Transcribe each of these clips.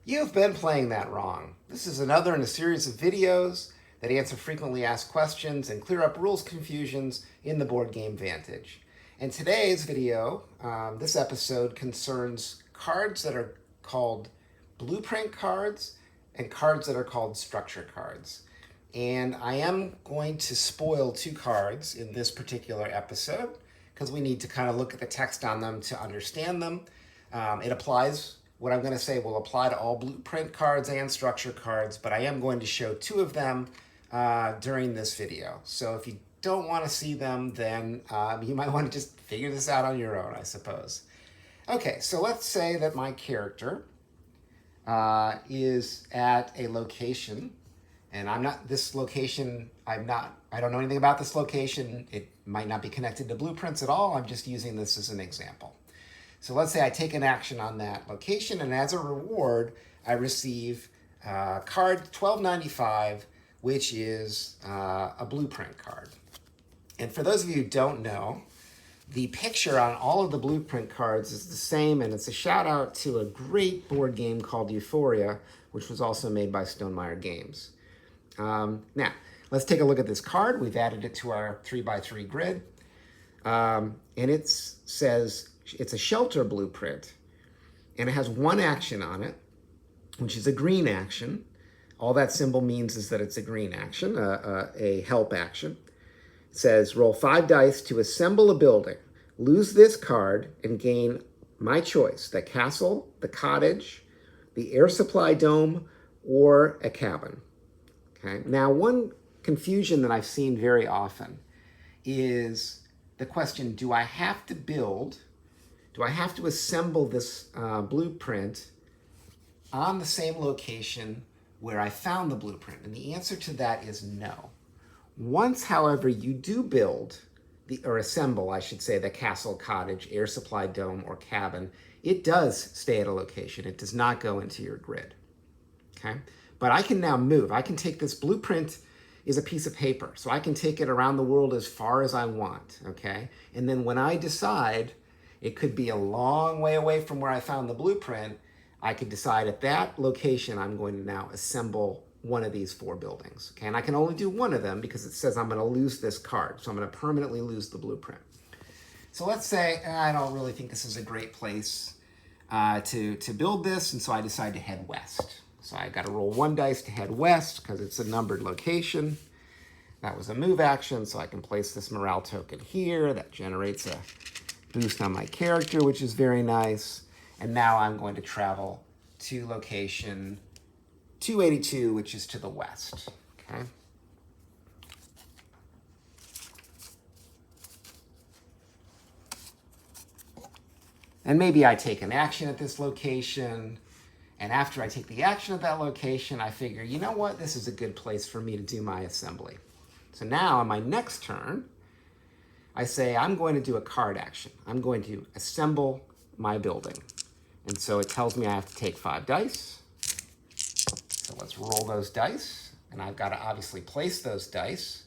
You've been playing that wrong. This is another in a series of videos that answer frequently asked questions and clear up rules confusions in the board game Vantage. And today's video, this episode concerns cards that are called blueprint cards and cards that are called structure cards. And I am going to spoil two cards in this particular episode because we need to kind of look at the text on them to understand them. It applies, what I'm going to say will apply to all blueprint cards and structure cards, but I am going to show two of them during this video. So if you don't want to see them, then you might want to just figure this out on your own, I suppose. Okay, so let's say that my character is at a location, and I don't know anything about this location. It might not be connected to blueprints at all. I'm just using this as an example. So let's say I take an action on that location, and as a reward, I receive card 1295, which is a blueprint card. And for those of you who don't know, the picture on all of the blueprint cards is the same, and it's a shout out to a great board game called Euphoria, which was also made by Stonemaier Games. Now, let's take a look at this card. We've added it to our 3x3 grid, and it says it's a shelter blueprint, and it has one action on it, which is a green action. All that symbol means is that it's a green action, a help action. It says, roll 5 dice to assemble a building. Lose this card and gain my choice, the castle, the cottage, the air supply dome, or a cabin. Okay. Now, one confusion that I've seen very often is the question, do I have to assemble this blueprint on the same location where I found the blueprint? And the answer to that is no. Once, however, you do build, assemble, I should say, the castle, cottage, air supply dome, or cabin, it does stay at a location. It does not go into your grid. Okay? But I can now move. I can take this blueprint is a piece of paper, so I can take it around the world as far as I want, okay? And then when I decide, it could be a long way away from where I found the blueprint, I could decide at that location I'm going to now assemble one of these 4 buildings, okay? And I can only do one of them because it says I'm going to lose this card, so I'm going to permanently lose the blueprint. So let's say I don't really think this is a great place to build this, and so I decide to head west. So I got to roll 1 dice to head west because it's a numbered location. That was a move action, so I can place this morale token here. That generates a boost on my character, which is very nice. And now I'm going to travel to location 282, which is to the west. Okay. And maybe I take an action at this location. And after I take the action at that location, I figure, you know what? This is a good place for me to do my assembly. So now on my next turn, I say I'm going to do a card action. I'm going to assemble my building. And so it tells me I have to take 5 dice. So let's roll those dice. And I've got to obviously place those dice.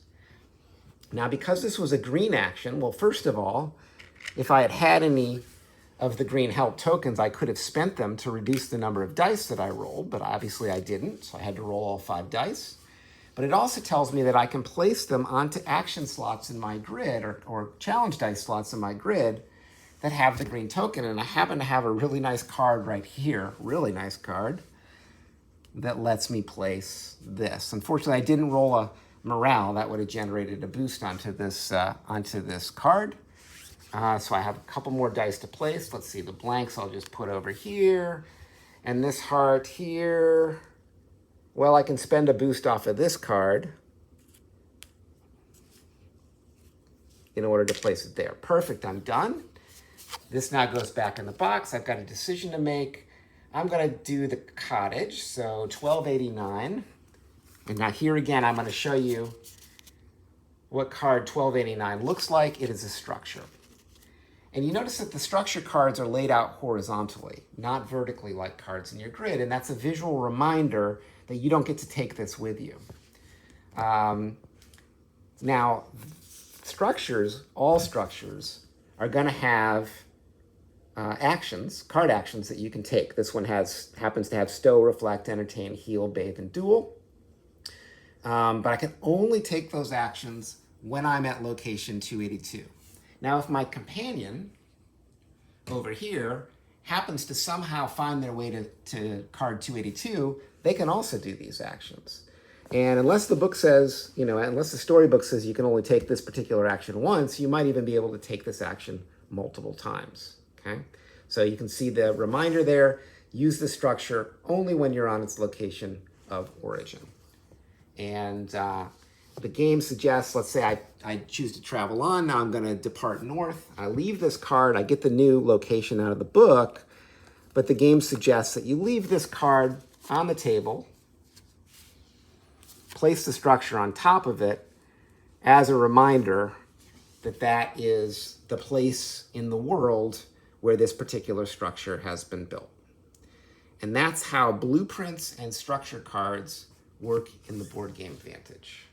Now, because this was a green action, well, first of all, if I had had any of the green help tokens, I could have spent them to reduce the number of dice that I rolled, but obviously I didn't, so I had to roll all 5 dice. But it also tells me that I can place them onto action slots in my grid, or challenge dice slots in my grid that have the green token, and I happen to have a really nice card right here, really nice card, that lets me place this. Unfortunately, I didn't roll a morale. That would have generated a boost onto this card. So I have a couple more dice to place. Let's see, the blanks I'll just put over here. And this heart here, well, I can spend a boost off of this card in order to place it there. Perfect, I'm done. This now goes back in the box. I've got a decision to make. I'm going to do the cottage, so 1289. And now here again, I'm going to show you what card 1289 looks like. It is a structure. And you notice that the structure cards are laid out horizontally, not vertically like cards in your grid. And that's a visual reminder that you don't get to take this with you. Now, structures, all structures, are going to have actions, card actions that you can take. This one happens to have stow, reflect, entertain, heal, bathe, and duel. But I can only take those actions when I'm at location 282. Now, if my companion over here happens to somehow find their way to card 282, they can also do these actions. And unless the book says, unless the storybook says you can only take this particular action once, you might even be able to take this action multiple times, okay? So you can see the reminder there, use the structure only when you're on its location of origin. And the game suggests, let's say I choose to travel on, now I'm gonna depart north, I leave this card, I get the new location out of the book, but the game suggests that you leave this card on the table, place the structure on top of it as a reminder that that is the place in the world where this particular structure has been built. And that's how blueprints and structure cards work in the board game Vantage.